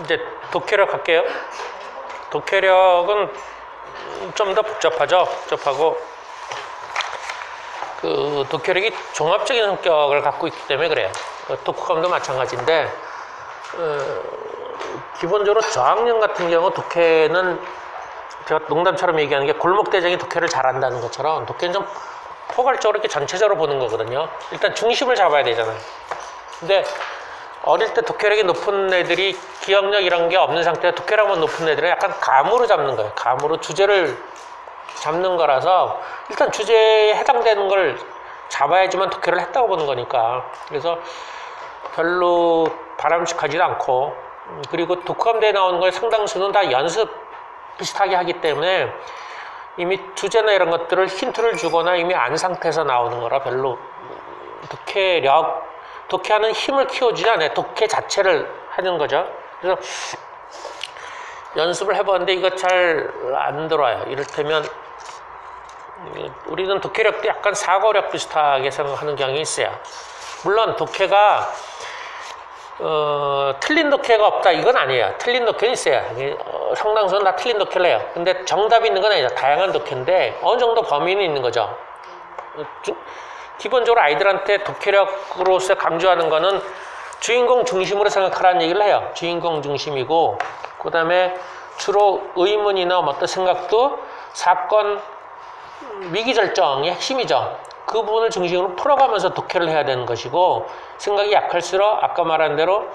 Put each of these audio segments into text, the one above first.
이제 독해력 할게요. 독해력은 좀 더 복잡하죠. 복잡하고 그 독해력이 종합적인 성격을 갖고 있기 때문에 그래요. 독후감도 마찬가지인데 기본적으로 저학년 같은 경우 독해는 제가 농담처럼 얘기하는 게 골목대장이 독해를 잘한다는 것처럼 독해는 좀 포괄적으로 이렇게 전체적으로 보는 거거든요. 일단 중심을 잡아야 되잖아요. 근데 어릴 때 독해력이 높은 애들이 기억력 이런 게 없는 상태에서 독해력만 높은 애들은 약간 감으로 잡는 거예요. 감으로 주제를 잡는 거라서 일단 주제에 해당되는 걸 잡아야지만 독해를 했다고 보는 거니까. 그래서 별로 바람직하지도 않고, 그리고 독후감대에 나오는 걸 상당수는 다 연습 비슷하게 하기 때문에 이미 주제나 이런 것들을 힌트를 주거나 이미 안 상태에서 나오는 거라 별로 독해하는 힘을 키워주지 않아요. 독해 자체를 하는 거죠. 그래서 연습을 해봤는데 이거 잘 안 들어와요. 이를테면 우리는 독해력도 약간 사고력 비슷하게 생각하는 경향이 있어요. 물론 독해가 틀린 독해가 없다 이건 아니에요. 틀린 독해는 있어요. 상당수는 다 틀린 독해를 해요. 근데 정답이 있는 건 아니죠. 다양한 독해인데 어느 정도 범위는 있는 거죠. 기본적으로 아이들한테 독해력으로서 강조하는 거는 주인공 중심으로 생각하라는 얘기를 해요. 주인공 중심이고, 그 다음에 주로 의문이나 어떤 생각도 사건 위기절정이 핵심이죠. 그 부분을 중심으로 풀어가면서 독해를 해야 되는 것이고, 생각이 약할수록 아까 말한 대로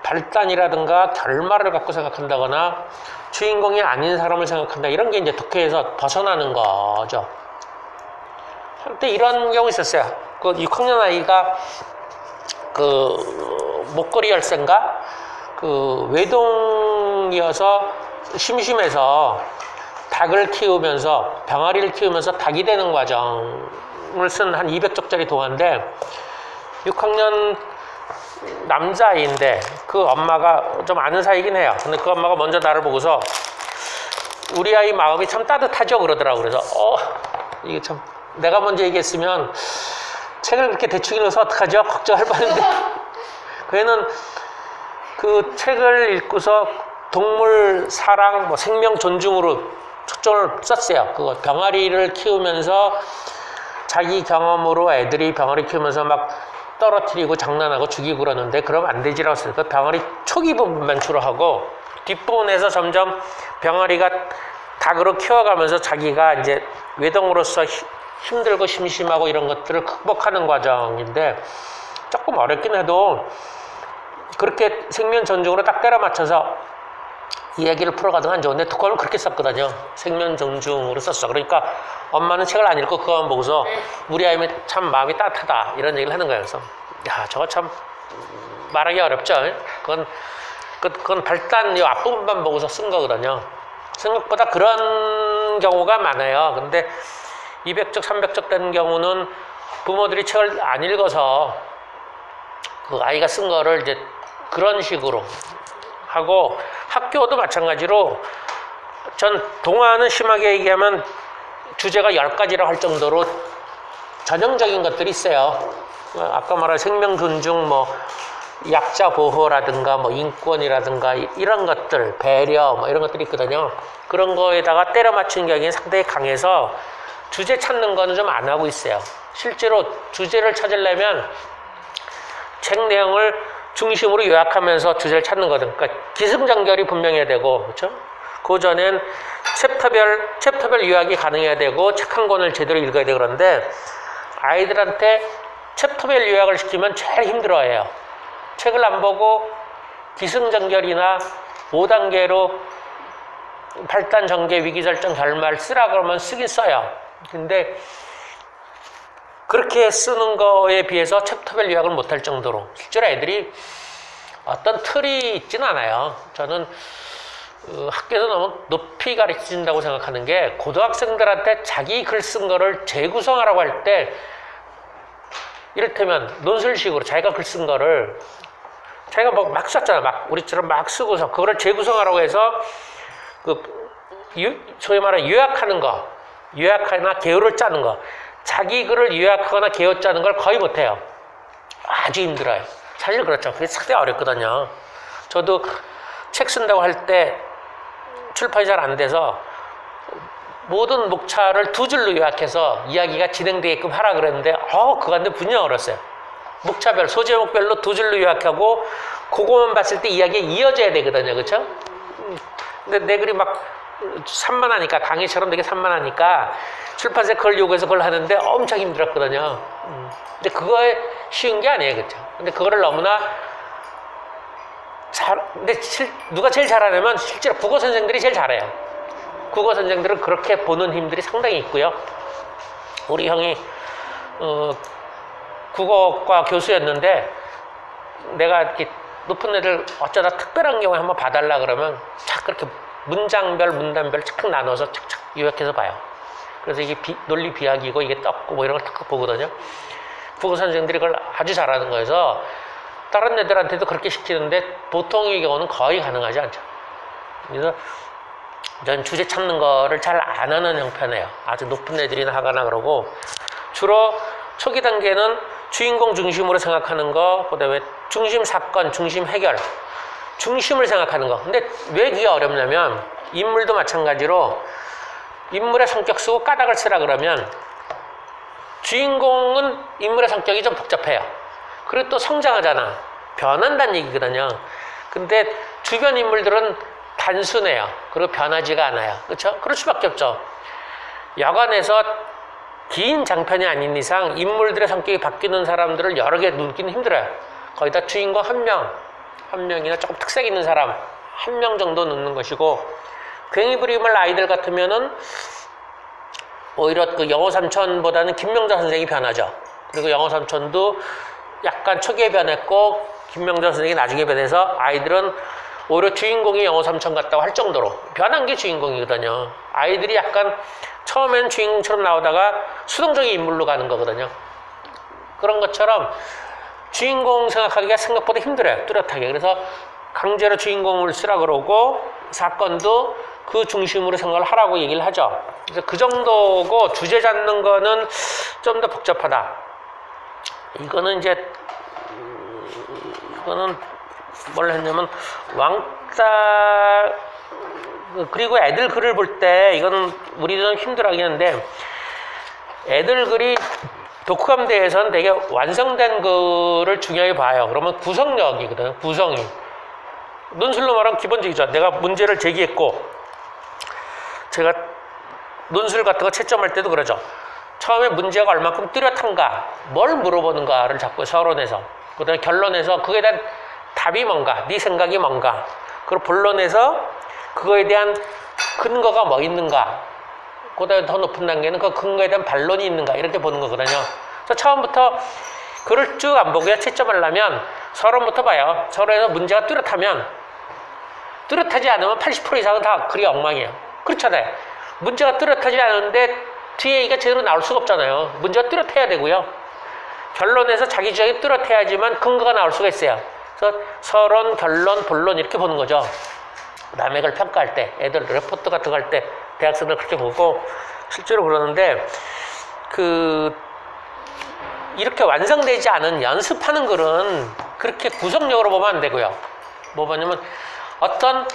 발단이라든가 결말을 갖고 생각한다거나 주인공이 아닌 사람을 생각한다, 이런 게 이제 독해에서 벗어나는 거죠. 한때 이런 경우 있었어요. 그 6학년 아이가 그 목걸이 열쇠인가 그 외동이어서 심심해서 닭을 키우면서 병아리를 키우면서 닭이 되는 과정을 쓴 한 200쪽짜리 동화인데 6학년 남자아이인데 그 엄마가 좀 아는 사이긴 해요. 근데 그 엄마가 먼저 나를 보고서 우리 아이 마음이 참 따뜻하죠 그러더라고. 그래서 이게 참 내가 먼저 얘기했으면 책을 그렇게 대충 읽어서 어떡하죠? 걱정할 뻔했는데 그 애는 그 책을 읽고서 동물 사랑, 뭐 생명 존중으로 초점을 썼어요. 그거 병아리를 키우면서 자기 경험으로 애들이 병아리 키우면서 막 떨어뜨리고 장난하고 죽이고 그러는데 그러면 안 되지라고 했어요. 그 병아리 초기 부분만 주로 하고 뒷부분에서 점점 병아리가 닭으로 키워가면서 자기가 이제 외동으로서 힘들고 심심하고 이런 것들을 극복하는 과정인데 조금 어렵긴 해도 그렇게 생명 존중으로 딱 때려 맞춰서 이야기를 풀어가든 안 좋은데 독후감을 그렇게 썼거든요. 생명 존중으로 썼어. 그러니까 엄마는 책을 안 읽고 그거만 보고서 우리 아이는 참 마음이 따뜻하다 이런 얘기를 하는 거예요. 그래서 야 저거 참 말하기 어렵죠. 그건 발단 이 앞부분만 보고서 쓴 거거든요. 생각보다 그런 경우가 많아요. 근데 200쪽, 300쪽 되는 경우는 부모들이 책을 안 읽어서 그 아이가 쓴 거를 이제 그런 식으로 하고 학교도 마찬가지로 전 동화는 심하게 얘기하면 주제가 10가지라 할 정도로 전형적인 것들이 있어요. 아까 말한 생명 존중, 뭐 약자 보호라든가 뭐 인권이라든가 이런 것들, 배려 뭐 이런 것들이 있거든요. 그런 거에다가 때려 맞춘 경향이 상당히 강해서 주제 찾는 거는 좀 안 하고 있어요. 실제로 주제를 찾으려면 책 내용을 중심으로 요약하면서 주제를 찾는 거든. 그러니까 기승전결이 분명해야 되고, 그렇죠? 그 전엔 챕터별 요약이 가능해야 되고, 책 한 권을 제대로 읽어야 되고 그런데 아이들한테 챕터별 요약을 시키면 제일 힘들어해요. 책을 안 보고 기승전결이나 5단계로 발단, 전개, 위기절정, 결말 쓰라 그러면 쓰긴 써요. 근데 그렇게 쓰는 거에 비해서 챕터별 요약을 못할 정도로 실제로 애들이 어떤 틀이 있지는 않아요. 저는 학교에서 너무 높이 가르친다고 생각하는 게 고등학생들한테 자기 글 쓴 거를 재구성하라고 할 때 이를테면 논술식으로 자기가 글 쓴 거를 자기가 막 썼잖아. 막 우리처럼 막 쓰고서 그거를 재구성하라고 해서 소위 말하는 요약하는 거, 요약하거나 개요를 짜는 거, 자기 글을 요약하거나 개요 짜는 걸 거의 못해요. 아주 힘들어요. 사실 그렇죠. 그게 상당히 어렵거든요. 저도 책 쓴다고 할 때 출판이 잘 안 돼서 모든 목차를 두 줄로 요약해서 이야기가 진행되게끔 하라 그랬는데 그건데 분명 어렸어요. 목차별, 소제목별로 두 줄로 요약하고 그거만 봤을 때 이야기가 이어져야 되거든요. 그렇죠? 근데 내 글이 막 산만하니까 강의처럼 되게 산만하니까 출판사에 그걸 요구해서 그걸 하는데 엄청 힘들었거든요. 근데 그거에 쉬운 게 아니에요. 그렇죠? 근데 그거를 너무나 근데 누가 제일 잘하냐면 실제로 국어 선생들이 제일 잘해요. 국어 선생들은 그렇게 보는 힘들이 상당히 있고요. 우리 형이 국어과 교수였는데 내가 이렇게 높은 애들 어쩌다 특별한 경우에 한번 봐달라 그러면 착 그렇게 문장별, 문단별 착 나눠서 착착 요약해서 봐요. 그래서 이게 논리 비약이고 이게 떴고 뭐 이런 걸 탁 보거든요. 국어 선생들이 그걸 아주 잘하는 거여서 다른 애들한테도 그렇게 시키는데 보통의 경우는 거의 가능하지 않죠. 그래서 전 주제 찾는 거를 잘 안 하는 형편이에요. 아주 높은 애들이나 하거나 그러고 주로 초기 단계는 주인공 중심으로 생각하는 거, 그다음에 중심 사건, 중심 해결, 중심을 생각하는 거. 근데 왜 그게 어렵냐면 인물도 마찬가지로 인물의 성격 쓰고 까닭을 쓰라 그러면 주인공은 인물의 성격이 좀 복잡해요. 그리고 또 성장하잖아. 변한다는 얘기거든요. 근데 주변 인물들은 단순해요. 그리고 변하지가 않아요. 그렇죠? 그럴 수밖에 없죠. 여간에서 긴 장편이 아닌 이상 인물들의 성격이 바뀌는 사람들을 여러 개 누기는 힘들어요. 거기다 주인공 한 명이나 조금 특색 있는 사람 한 명 정도 넣는 것이고, 괭이 부림을 아이들 같으면은 오히려 그 영어 삼촌보다는 김명자 선생이 변하죠. 그리고 영어 삼촌도 약간 초기에 변했고 김명자 선생이 나중에 변해서 아이들은 오히려 주인공이 영어 삼촌 같다고 할 정도로 변한 게 주인공이거든요. 아이들이 약간 처음엔 주인공처럼 나오다가 수동적인 인물로 가는 거거든요. 그런 것처럼 주인공 생각하기가 생각보다 힘들어요. 뚜렷하게. 그래서 강제로 주인공을 쓰라 그러고 사건도 그 중심으로 생각을 하라고 얘기를 하죠. 그래서 그 정도고 주제 잡는 거는 좀 더 복잡하다. 이거는 뭘 했냐면 왕따, 그리고 애들 글을 볼 때 이거는 우리도 힘들어하긴 한데 애들 글이 독후감 대회에서는 되게 완성된 글을 중요하게 봐요. 그러면 구성력이거든요. 구성이. 논술로 말하면 기본적이죠. 내가 문제를 제기했고 제가 논술 같은 거 채점할 때도 그러죠. 처음에 문제가 얼마큼 뚜렷한가, 뭘 물어보는가를 자꾸 서론에서, 그 다음에 결론에서 그거에 대한 답이 뭔가, 네 생각이 뭔가, 그리고 본론에서 그거에 대한 근거가 뭐 있는가, 그 다음에 더 높은 단계는 그 근거에 대한 반론이 있는가, 이렇게 보는 거거든요. 그래서 처음부터 글을 쭉 안 보고요. 채점하려면 서론부터 봐요. 서론에서 문제가 뚜렷하면, 뚜렷하지 않으면 80% 이상은 다 글이 엉망이에요. 그렇잖아요. 문제가 뚜렷하지 않은데 뒤에 이게 제대로 나올 수가 없잖아요. 문제가 뚜렷해야 되고요. 결론에서 자기 주장이 뚜렷해야지만 근거가 나올 수가 있어요. 그래서 서론, 결론, 본론 이렇게 보는 거죠. 남의 걸 평가할 때, 애들 레포트 같은 거 할 때 대학생들 그렇게 보고 실제로 그러는데 이렇게 완성되지 않은 연습하는 글은 그렇게 구성력으로 보면 안 되고요. 뭐 보냐면 어떤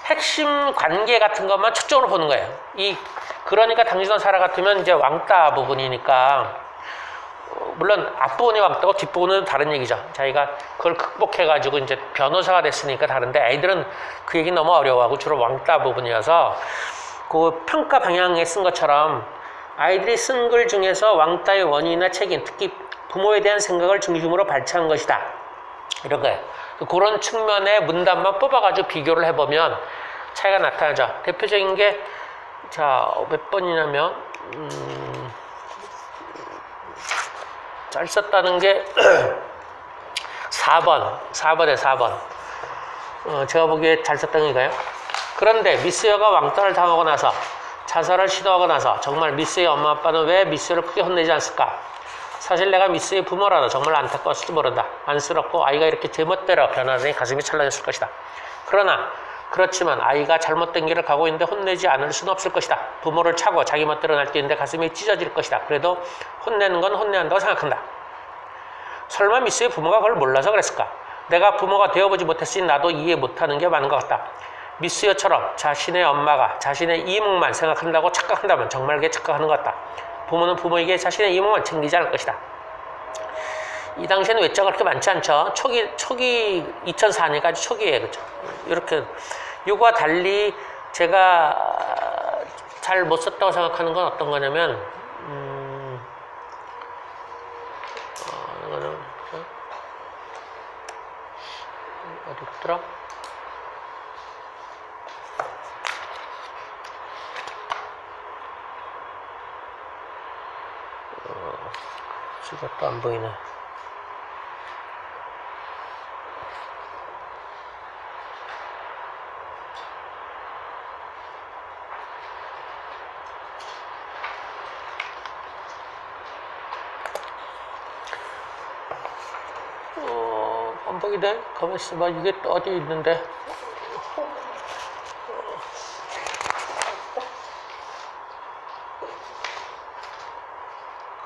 핵심 관계 같은 것만 초점으로 보는 거예요. 그러니까 당신은 사라 같으면 이제 왕따 부분이니까, 물론 앞부분이 왕따고 뒷부분은 다른 얘기죠. 자기가 그걸 극복해가지고 이제 변호사가 됐으니까 다른데, 아이들은 그 얘기 너무 어려워하고 주로 왕따 부분이어서 그 평가 방향에 쓴 것처럼 아이들이 쓴 글 중에서 왕따의 원인이나 책임, 특히 부모에 대한 생각을 중심으로 발췌한 것이다. 이런 거예요. 그런 측면의 문단만 뽑아가지고 비교를 해보면 차이가 나타나죠. 대표적인 게, 몇 번이냐면, 잘 썼다는 게 4번에 4번. 제가 보기에 잘 썼다는 건가요? 그런데 미스여가 왕따를 당하고 나서 자살을 시도하고 나서 정말 미스의 엄마 아빠는 왜 미스를 크게 혼내지 않았을까? 사실 내가 미스의 부모라도 정말 안타까웠을지 모른다. 안쓰럽고 아이가 이렇게 제멋대로 변하더니 가슴이 찰나졌을 것이다. 그러나 그렇지만 아이가 잘못된 길을 가고 있는데 혼내지 않을 수는 없을 것이다. 부모를 차고 자기 멋대로 날뛰는데 가슴이 찢어질 것이다. 그래도 혼내는 건 혼내야 한다고 생각한다. 설마 미스의 부모가 그걸 몰라서 그랬을까? 내가 부모가 되어보지 못했으니 나도 이해 못하는 게 많은 것 같다. 미스여처럼 자신의 엄마가 자신의 이목만 생각한다고 착각한다면 정말 그게 착각하는 것 같다. 부모는 부모에게 자신의 이목만 챙기지 않을 것이다. 이 당시에는 외자가 그렇게 많지 않죠. 초기 2004년까지 초기에 그죠. 이렇게 이거와 달리 제가 잘 못 썼다고 생각하는 건 어떤 거냐면 이거는 어디 있더라? 이것도 안 보이네. 안 보이네. 가만 있어봐. 이게 또 어디 있는데?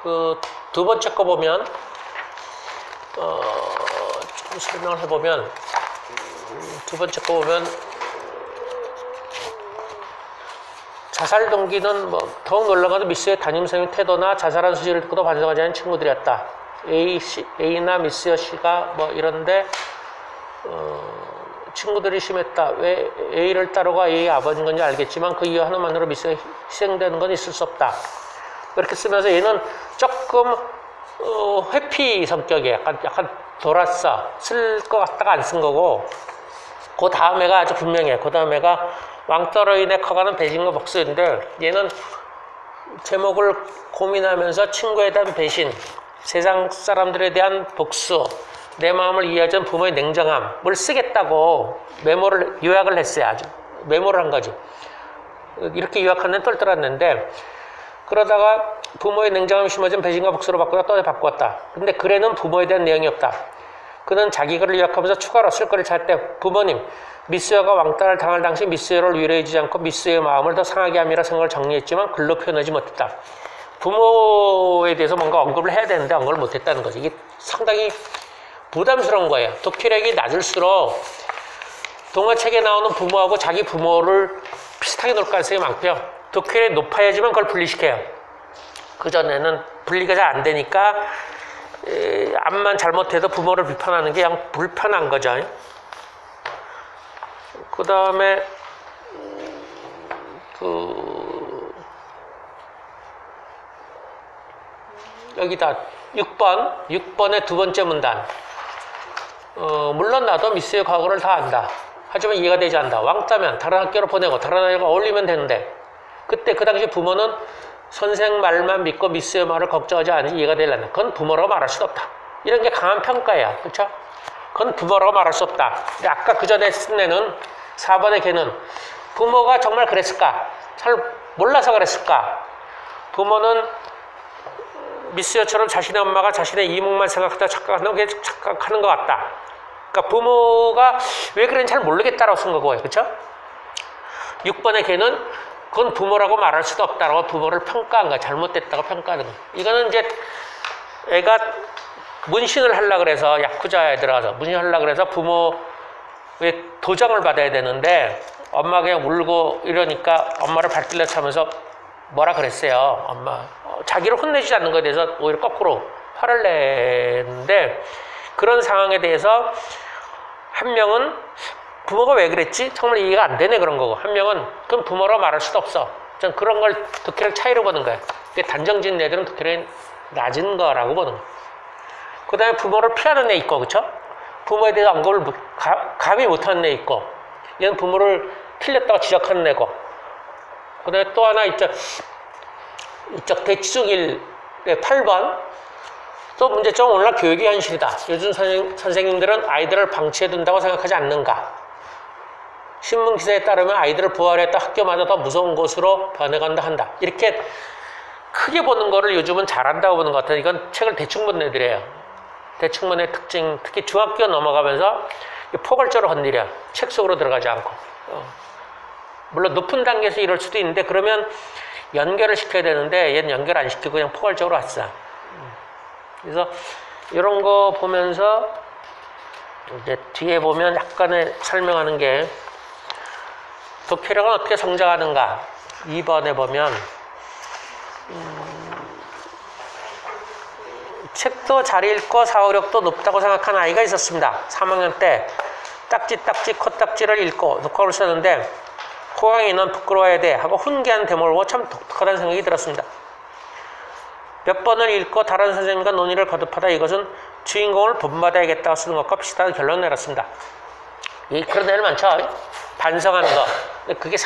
그 두 번째 거 보면 조금 설명을 해보면 두 번째 거 보면 자살 동기는 뭐 더욱 놀라가도 미스의 담임선생님 태도나 자살한 소식을 듣고도 반성하지 않은 친구들이었다. A나 미스여 씨가 뭐 이런데 친구들이 심했다. 왜 A를 따르고 A의 아버지인 건지 알겠지만 그 이유 하나만으로 미스가 희생되는 건 있을 수 없다. 이렇게 쓰면서 얘는 조금 회피 성격이에요. 약간 돌았어. 쓸 것 같다가 안 쓴 거고 그 다음 애가 아주 분명해. 그 다음 애가 왕떨어인의 커가는 배신과 복수인데 얘는 제목을 고민하면서 친구에 대한 배신, 세상 사람들에 대한 복수, 내 마음을 이해하지 부모의 냉정함을 쓰겠다고 메모를 요약을 했어요. 아주 메모를 한 거지. 이렇게 요약한 데는 똘똘했는데 그러다가 부모의 냉정함이 심어진 배신과 복수로 바꾸다 또 바꾸었다. 근데 글에는 부모에 대한 내용이 없다. 그는 자기 글을 요약하면서 추가로 쓸거리를 찾을 때 부모님, 미스여가 왕따를 당할 당시 미스여를 위로해주지 않고 미스여의 마음을 더 상하게 함이라 생각을 정리했지만 글로 표현하지 못했다. 부모에 대해서 뭔가 언급을 해야 되는데 언급을 못했다는 거지. 이게 상당히 부담스러운 거예요. 독해력이 낮을수록 동화책에 나오는 부모하고 자기 부모를 비슷하게 놓을 가능성이 많고요. 독해력이 높아야지만 그걸 분리시켜요. 그전에는 분리가 잘 안 되니까 암만 잘못해도 부모를 비판하는 게 그냥 불편한 거죠. 그 다음에 여기다 6번의 두 번째 문단. 물론 나도 미스의 과거를 다 안다. 하지만 이해가 되지 않는다. 왕따면 다른 학교로 보내고 다른 아이가 어울리면 되는데 그때 그 당시 부모는 선생 말만 믿고 미스의 말을 걱정하지 않으니 이해가 되려나. 그건 부모라고 말할 수 없다. 이런 게 강한 평가예요. 그렇죠? 그건 부모라고 말할 수 없다. 근데 아까 그 전에 쓴 애는 4번의 걔는 부모가 정말 그랬을까? 잘 몰라서 그랬을까? 부모는 미스여처럼 자신의 엄마가 자신의 이목만 생각하다 착각하는 게 착각하는 것 같다. 그러니까 부모가 왜 그런지 잘 모르겠다라고 쓴 거고요. 그렇죠? 6번의 걔는 그건 부모라고 말할 수도 없다라고 부모를 평가한 거야. 잘못됐다고 평가하는 거야. 이거는 이제 애가 문신을 하려고 그래서 야쿠자에 들어가서 문신을 하려고 그래서 부모의 도장을 받아야 되는데 엄마가 그냥 울고 이러니까 엄마를 발길러 차면서 뭐라 그랬어요. 엄마. 자기를 혼내주지 않는 것에 대해서 오히려 거꾸로 화를 내는데 그런 상황에 대해서 한 명은 부모가 왜 그랬지? 정말 이해가 안 되네 그런 거고 한 명은 그럼 부모라고 말할 수도 없어. 전 그런 걸 독해력 차이로 보는 거야. 단정짓는 애들은 독해력이 낮은 거라고 보는 거야. 그 다음에 부모를 피하는 애 있고 그쵸? 부모에 대해서 언급을 감히 못하는 애 있고 얘는 부모를 틀렸다고 지적하는 애고 그 다음에 또 하나 이쪽 대치중일의 8번 또 문제점은 오늘날 교육이 현실이다. 요즘 선생님들은 아이들을 방치해둔다고 생각하지 않는가. 신문 기사에 따르면 아이들을 부활했다 학교마다 더 무서운 곳으로 변해간다 한다. 이렇게 크게 보는 거를 요즘은 잘한다고 보는 것 같아요. 이건 책을 대충 본 애들이에요. 대충 본의 특징, 특히 중학교 넘어가면서 포괄적으로 건드려. 책 속으로 들어가지 않고. 물론 높은 단계에서 이럴 수도 있는데 그러면 연결을 시켜야 되는데 얘는 연결 안 시키고 그냥 포괄적으로 왔어. 그래서 이런 거 보면서 이제 뒤에 보면 약간의 설명하는 게 독해력은 어떻게 성장하는가. 2번에 보면 책도 잘 읽고 사고력도 높다고 생각하는 아이가 있었습니다. 3학년 때 딱지 코딱지를 읽고 독학을 썼는데 고강이는 부끄러워야 돼 하고 훈계한 대목을 보고 참 독특하다는 생각이 들었습니다. 몇 번을 읽고 다른 선생님과 논의를 거듭하다 이것은 주인공을 본받아야겠다고 쓰는 것과 비슷한 결론을 내렸습니다. 그런 데는 많죠. 반성하는 거. 그게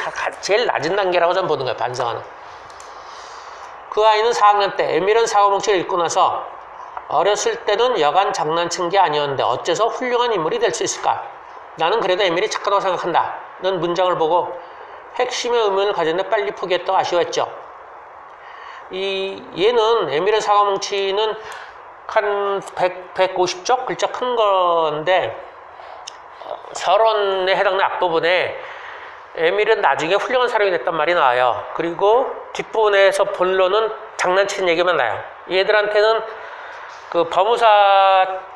제일 낮은 단계라고 저는 보는 거예요. 반성하는. 그 아이는 4학년 때 에밀은 사고뭉치를 읽고 나서 어렸을 때는 여간 장난친 게 아니었는데 어째서 훌륭한 인물이 될 수 있을까? 나는 그래도 에밀이 착하다고 생각한다. 는 문장을 보고 핵심의 의문을 가졌는데 빨리 포기했다고 아쉬워했죠. 얘는 에밀의 사과뭉치는 한 150쪽 글자 큰 건데 서론에 해당하는 앞부분에 에밀은 나중에 훌륭한 사람이 됐단 말이 나와요. 그리고 뒷부분에서 본론은 장난치는 얘기만 나요. 얘들한테는 그 법무사판의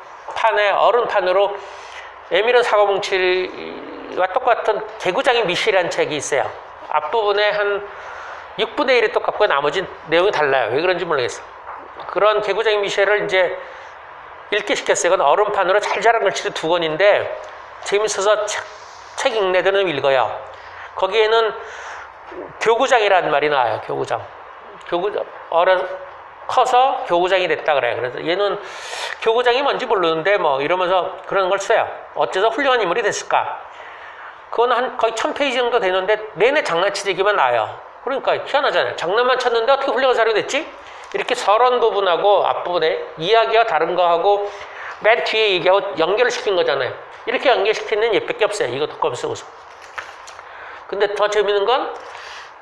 어른판으로 에밀은 사과뭉치와 똑같은 개구장의 미실이라는 책이 있어요. 앞부분에 한 6분의 1이 똑같고 나머지 내용이 달라요. 왜 그런지 모르겠어. 그런 개구장의 미셸을 이제 읽게 시켰어요. 이건 어른판으로 잘 자란 글씨도 2권인데 재밌어서 책 읽는 애들은 읽어요. 거기에는 교구장이라는 말이 나와요. 교구장. 커서 교구장이 됐다 그래요. 그래서 얘는 교구장이 뭔지 모르는데 뭐 이러면서 그런 걸 써요. 어째서 훌륭한 인물이 됐을까? 그건 한 거의 1000페이지 정도 되는데 내내 장난치기만 나와요. 그러니까 희한하잖아요. 장난만 쳤는데 어떻게 훌륭한 사람이 됐지? 이렇게 서론 부분하고 앞부분에 이야기가 다른 거하고 맨 뒤에 얘기하고 연결을 시킨 거잖아요. 이렇게 연결시키는 얘밖에 없어요. 이거 독감 쓰고서. 근데 더 재밌는 건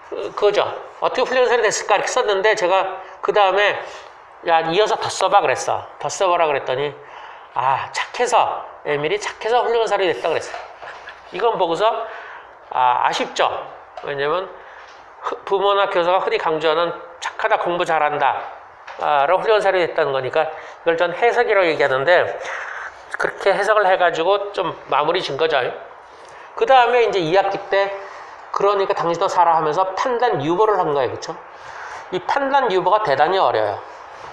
그거죠. 어떻게 훌륭한 사람이 됐을까 이렇게 썼는데 제가 그 다음에 야 이어서 더 써봐 그랬어. 더 써봐라 그랬더니 착해서 에밀이 착해서 훌륭한 사람이 됐다 그랬어요. 이건 보고서 아쉽죠. 왜냐면 부모나 교사가 흔히 강조하는 착하다 공부 잘한다 로 훌륭한 사람이 됐다는 거니까 이걸 전 해석이라고 얘기하는데 그렇게 해석을 해가지고 좀 마무리 진 거죠. 그 다음에 이제 2학기 때 그러니까 당신도 살아 하면서 판단 유보를 한 거예요. 그렇죠? 이 판단 유보가 대단히 어려워요.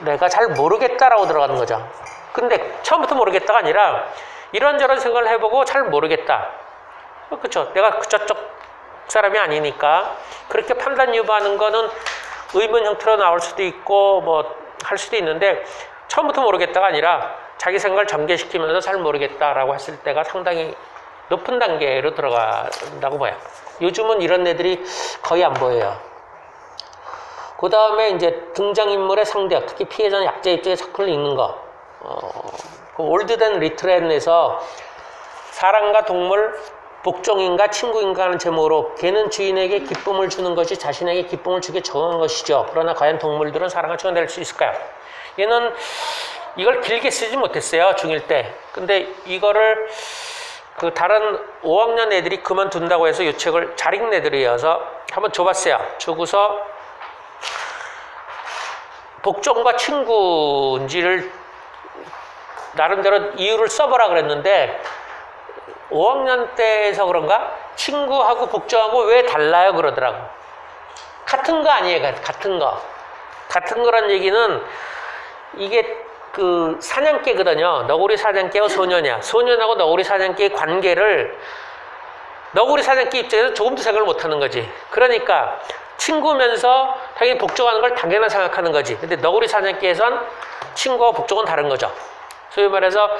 내가 잘 모르겠다라고 들어가는 거죠. 근데 처음부터 모르겠다가 아니라 이런저런 생각을 해보고 잘 모르겠다. 그렇죠? 내가 저쪽 사람이 아니니까 그렇게 판단 유보하는 거는 의문 형태로 나올 수도 있고 뭐 할 수도 있는데 처음부터 모르겠다가 아니라 자기 생각을 전개시키면서 잘 모르겠다라고 했을 때가 상당히 높은 단계로 들어간다고 봐요. 요즘은 이런 애들이 거의 안 보여요. 그 다음에 이제 등장인물의 상대역, 특히 피해자는 약자 입장의 작품을 읽는 거. 그 올드된 리트렌에서 사람과 동물, 복종인가 친구인가 하는 제목으로 걔는 주인에게 기쁨을 주는 것이 자신에게 기쁨을 주게 정한 것이죠. 그러나 과연 동물들은 사랑과 친구가 될 수 있을까요? 얘는 이걸 길게 쓰지 못했어요. 중1 때. 근데 이거를 그 다른 5학년 애들이 그만둔다고 해서 이 책을 잘 읽는 애들이어서 한번 줘봤어요. 주고서 복종과 친구인지를 나름대로 이유를 써보라 그랬는데 5학년 때에서 그런가? 친구하고 복종하고 왜 달라요? 그러더라고. 같은 거 아니에요. 같은 거. 같은 거란 얘기는 이게 그 사냥개거든요. 너구리 사냥개와 소년이야. 소년하고 너구리 사냥개의 관계를 너구리 사냥개 입장에서 조금도 생각을 못하는 거지. 그러니까 친구면서 당연히 복종하는 걸 당연한 생각하는 거지. 근데 너구리 사냥개에선 친구와 복종은 다른 거죠. 소위 말해서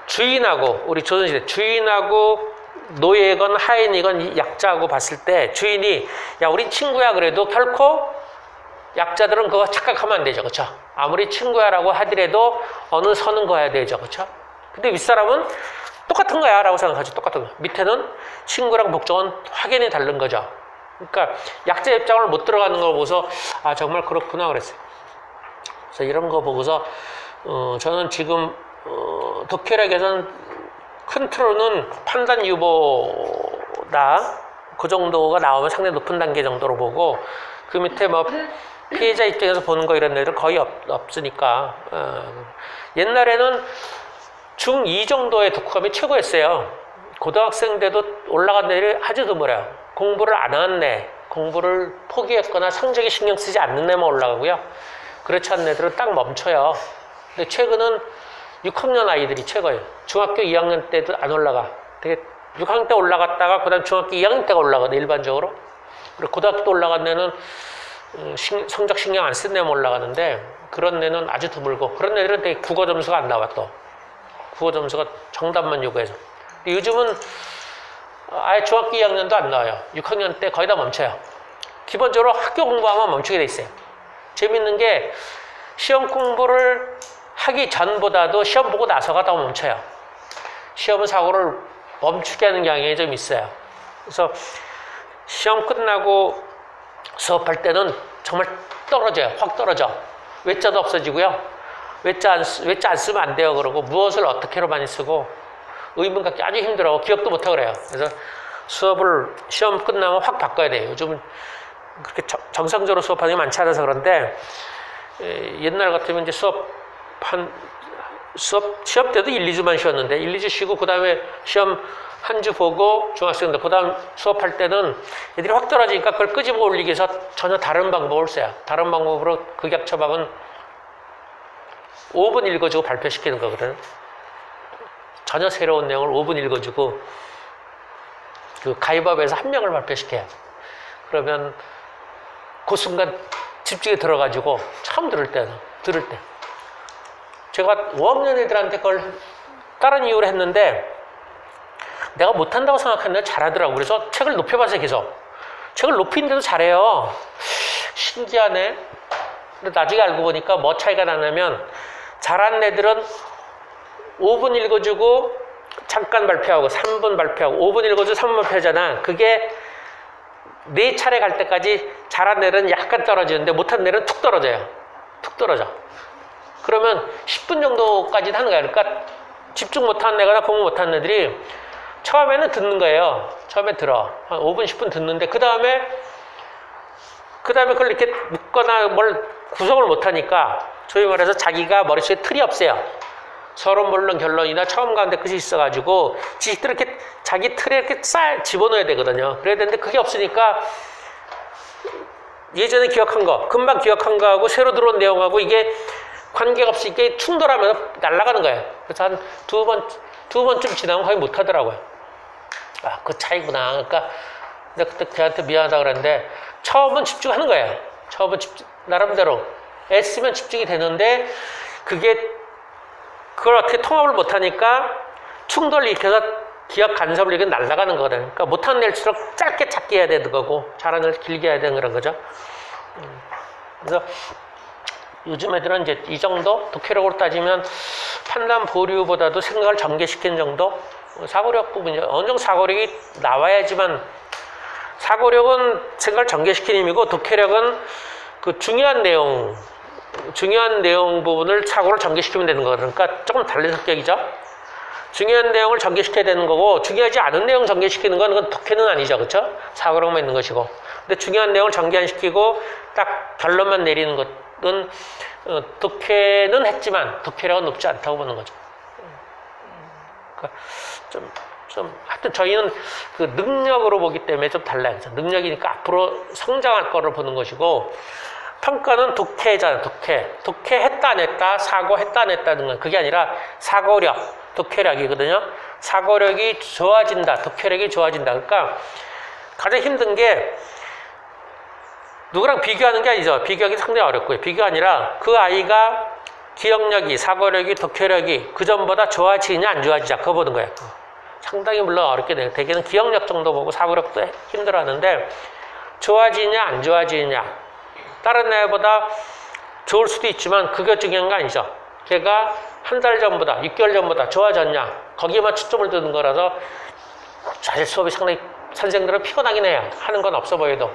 주인하고 우리 조선시대 주인하고 노예건 하인이건 약자하고 봤을 때 주인이 야 우리 친구야 그래도 결코 약자들은 그거 착각하면 안 되죠. 그렇죠? 아무리 친구야라고 하더라도 어느 선은 거야 되죠. 그렇죠? 근데 윗사람은 똑같은 거야 라고 생각하죠. 똑같은 거. 밑에는 친구랑 복종은 확연히 다른 거죠. 그러니까 약자 입장을 못 들어가는 걸 보고서 정말 그렇구나 그랬어요. 그래서 이런 거 보고서 저는 지금 독해력에서는 큰 틀로는 판단 유보다 그 정도가 나오면 상당히 높은 단계 정도로 보고 그 밑에 뭐 피해자 입장에서 보는 거 이런 애들은 거의 없으니까 옛날에는 중2 정도의 독후감이 최고였어요. 고등학생 때도 올라간 애들이 아주 드물어요. 공부를 안 하는 애, 공부를 포기했거나 성적에 신경 쓰지 않는 애만 올라가고요. 그렇지 않은 애들은 딱 멈춰요. 근데 최근은 6학년 아이들이 최고예요. 중학교 2학년 때도 안 올라가. 되게 6학년 때 올라갔다가 그 다음 중학교 2학년 때가 올라가거든, 일반적으로. 그리고 고등학교 때 올라간 애는 성적 신경 안 쓴 애만 올라가는데 그런 애는 아주 드물고 그런 애들은 되게 국어 점수가 안 나와 또. 국어 점수가 정답만 요구해서. 요즘은 아예 중학교 2학년도 안 나와요. 6학년 때 거의 다 멈춰요. 기본적으로 학교 공부하면 멈추게 돼 있어요. 재밌는 게 시험 공부를 하기 전보다도 시험 보고 나서가 더 멈춰요. 시험은 사고를 멈추게 하는 경향이 좀 있어요. 그래서 시험 끝나고 수업할 때는 정말 떨어져요. 확 떨어져. 외자도 없어지고요. 외자 안 쓰면 안 돼요. 그러고 무엇을 어떻게로 많이 쓰고 의문 갖기 아주 힘들어. 기억도 못하고 그래요. 그래서 수업을 시험 끝나면 확 바꿔야 돼요. 요즘은 그렇게 정상적으로 수업하는 게 많지 않아서 그런데 옛날 같으면 이제 시험 때도 1, 2주만 쉬었는데 1, 2주 쉬고 그 다음에 시험 한 주 보고 중학생들 그 다음 수업할 때는 애들이 확 떨어지니까 그걸 끄집어 올리기 위해서 전혀 다른 방법을 써요. 다른 방법으로 극약 처방은 5분 읽어주고 발표시키는 거거든. 전혀 새로운 내용을 5분 읽어주고 그 가위바위보에서 한 명을 발표시켜요. 그러면 그 순간 집중이 들어가지고 처음 들을 때 제가 5학년 애들한테 그걸 다른 이유로 했는데 내가 못한다고 생각했는데 잘하더라고. 그래서 책을 높여봤어요. 계속 책을 높이는데도 잘해요. 신기하네. 근데 나중에 알고 보니까 뭐 차이가 나냐면 잘하는 애들은 5분 읽어주고 잠깐 발표하고 3분 발표하고 5분 읽어주고 3분 발표하잖아. 그게 4차례 갈 때까지 잘한 애들은 약간 떨어지는데 못한 애들은 툭 떨어져요. 툭 떨어져. 그러면 10분 정도까지는 하는 거야. 그러니까 집중 못하는 애거나 공부 못하는 애들이 처음에는 듣는 거예요. 처음에 들어. 한 5분, 10분 듣는데 그 다음에 그걸 이렇게 묶거나 뭘 구성을 못하니까 소위 말해서 자기가 머릿속에 틀이 없어요. 서론, 본론, 결론이나 처음 가운데 끝이 있어가지고 지식들을 이렇게 자기 틀에 이렇게 집어넣어야 되거든요. 그래야 되는데 그게 없으니까 예전에 기억한 거, 금방 기억한 거하고 새로 들어온 내용하고 이게 관계가 없이 이게 충돌하면서 날아가는 거예요. 그래서 한 두 번쯤 지나면 거의 못 하더라고요. 아, 그 차이구나. 그러니까 내가 그때 걔한테 미안하다 그랬는데 처음은 집중하는 거예요. 처음은 나름대로 애쓰면 집중이 되는데 그걸 어떻게 통합을 못하니까 충돌을 일으켜서 기억 간섭을 일으켜 날아가는 거거든요. 그러니까 못하는 애일수록 짧게 찾게 해야 되는 거고 잘하는 애를 길게 해야 되는 그런 거죠. 그래서 요즘 애들은 이제 이 정도 독해력으로 따지면 판단 보류보다도 생각을 전개시키는 정도 사고력 부분이죠. 어느 정도 사고력이 나와야지만 사고력은 생각을 전개시키는 힘이고 독해력은 그 중요한 내용 부분을 사고를 전개시키면 되는 거거든요. 그러니까 조금 다른 성격이죠. 중요한 내용을 전개시켜야 되는 거고 중요하지 않은 내용 전개시키는 건 그건 독해는 아니죠. 그렇죠? 사고력만 있는 것이고. 근데 중요한 내용을 전개 안 시키고 딱 결론만 내리는 것은 독해는 했지만 독해력은 높지 않다고 보는 거죠. 그러니까 하여튼 저희는 그 능력으로 보기 때문에 좀 달라요. 그렇죠? 능력이니까 앞으로 성장할 거를 보는 것이고 평가는 독해잖아요. 독해 했다 안 했다, 사고 했다 안 했다는 건 그게 아니라 사고력, 독해력이거든요. 사고력이 좋아진다, 독해력이 좋아진다. 그러니까 가장 힘든 게 누구랑 비교하는 게 아니죠. 비교하기 상당히 어렵고요. 비교가 아니라 그 아이가 기억력이, 사고력이, 독해력이 그 전보다 좋아지느냐 안 좋아지냐 그거 보는 거예요. 상당히 물론 어렵게 돼요. 대개는 기억력 정도 보고 사고력도 힘들어하는데 좋아지느냐 안 좋아지느냐 다른 애보다 좋을 수도 있지만 그게 중요한 거 아니죠. 걔가 한 달 전보다 6개월 전보다 좋아졌냐 거기에만 초점을 두는 거라서 사실 수업이 상당히 선생들은 피곤하긴 해요. 하는 건 없어 보여도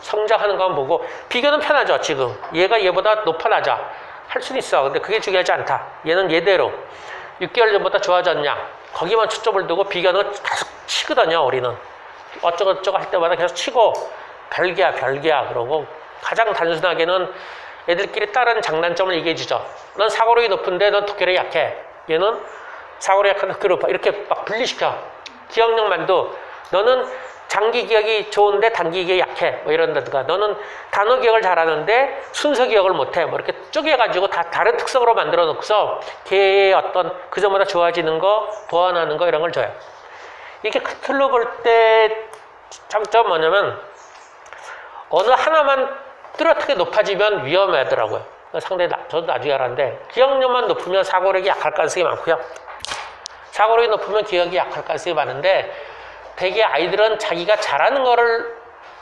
성장하는 건 보고 비교는 편하죠. 지금 얘가 얘보다 높아 낮아 할 수는 있어. 근데 그게 중요하지 않다. 얘는 얘대로 6개월 전보다 좋아졌냐 거기만 초점을 두고 비교는 계속 치거든요. 우리는 어쩌고저쩌고 할 때마다 계속 치고 별개야 그러고 가장 단순하게는 애들끼리 다른 장단점을 얘기해 주죠. 넌 사고력이 높은데 넌 독해력이 약해. 얘는 사고력이 약한 그룹 이렇게 막 분리시켜. 기억력만도 너는 장기 기억이 좋은데 단기 기억이 약해 뭐 이런다든가 너는 단어 기억을 잘하는데 순서 기억을 못해 뭐 이렇게 쪼개가지고 다 다른 특성으로 만들어 놓고서 걔의 어떤 그전보다 좋아지는 거 보완하는 거 이런 걸 줘요. 이렇게 큰 틀로 볼 때 장점은 뭐냐면 어느 하나만 뚜렷하게 높아지면 위험하더라고요. 상당히 저도 나중에 알았는데 기억력만 높으면 사고력이 약할 가능성이 많고요. 사고력이 높으면 기억이 약할 가능성이 많은데 대개 아이들은 자기가 잘하는 거를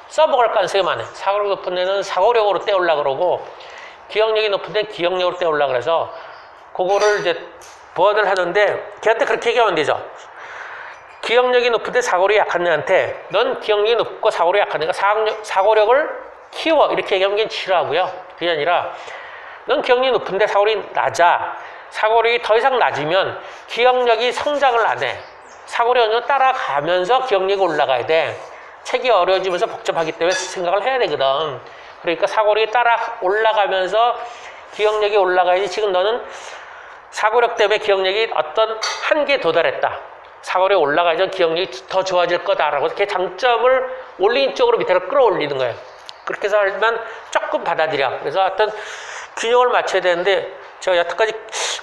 써먹을 가능성이 많아요. 사고력 높은 애는 사고력으로 때우려고 그러고 기억력이 높은 애는 기억력으로 때우려고 그래서 그거를 이제 보완을 하는데 걔한테 그렇게 얘기하면 되죠. 기억력이 높은데 사고력이 약한 애한테 넌 기억력이 높고 사고력이 약한 애가 사고력을 키워 이렇게 얘기하면 걔는 싫어하고요. 그게 아니라 넌 기억력이 높은데 사고력이 낮아. 사고력이 더 이상 낮으면 기억력이 성장을 안 해. 사고력은 따라가면서 기억력이 올라가야 돼. 책이 어려워지면서 복잡하기 때문에 생각을 해야 되거든. 그러니까 사고력이 따라 올라가면서 기억력이 올라가야지. 지금 너는 사고력 때문에 기억력이 어떤 한계에 도달했다. 사고력이 올라가야지 기억력이 더 좋아질 거다라고 이렇게 장점을 올린 쪽으로 밑으로 끌어올리는 거예요. 그렇게 해서 하면 조금 받아들여. 그래서 어떤 균형을 맞춰야 되는데 제가 여태까지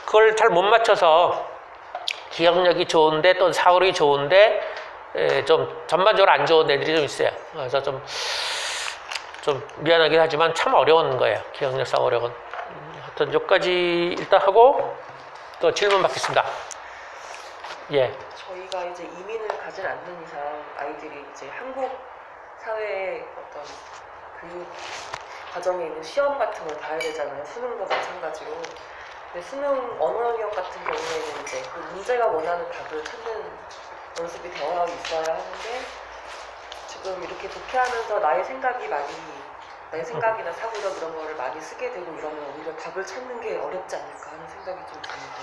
그걸 잘 못 맞춰서 기억력이 좋은데 또 사고력이 좋은데 좀 전반적으로 안 좋은 애들이 좀 있어요. 그래서 좀 미안하긴 하지만 참 어려운 거예요. 기억력, 사고력은. 하여튼 여기까지 일단 하고 또 질문 받겠습니다. 예. 저희가 이제 이민을 가진 않는 이상 아이들이 이제 한국 사회의 어떤 교육 과정에 있는 시험 같은 걸 봐야 되잖아요. 수능도 마찬가지로. 근데 수능 언어 영역 같은 경우에는 이제 그 문제가 원하는 답을 찾는 연습이 되어 있어야 하는데 지금 이렇게 독해하면서 나의 생각이나 사고력 이런 거를 많이 쓰게 되고 이러면 오히려 답을 찾는 게 어렵지 않을까 하는 생각이 좀 드는데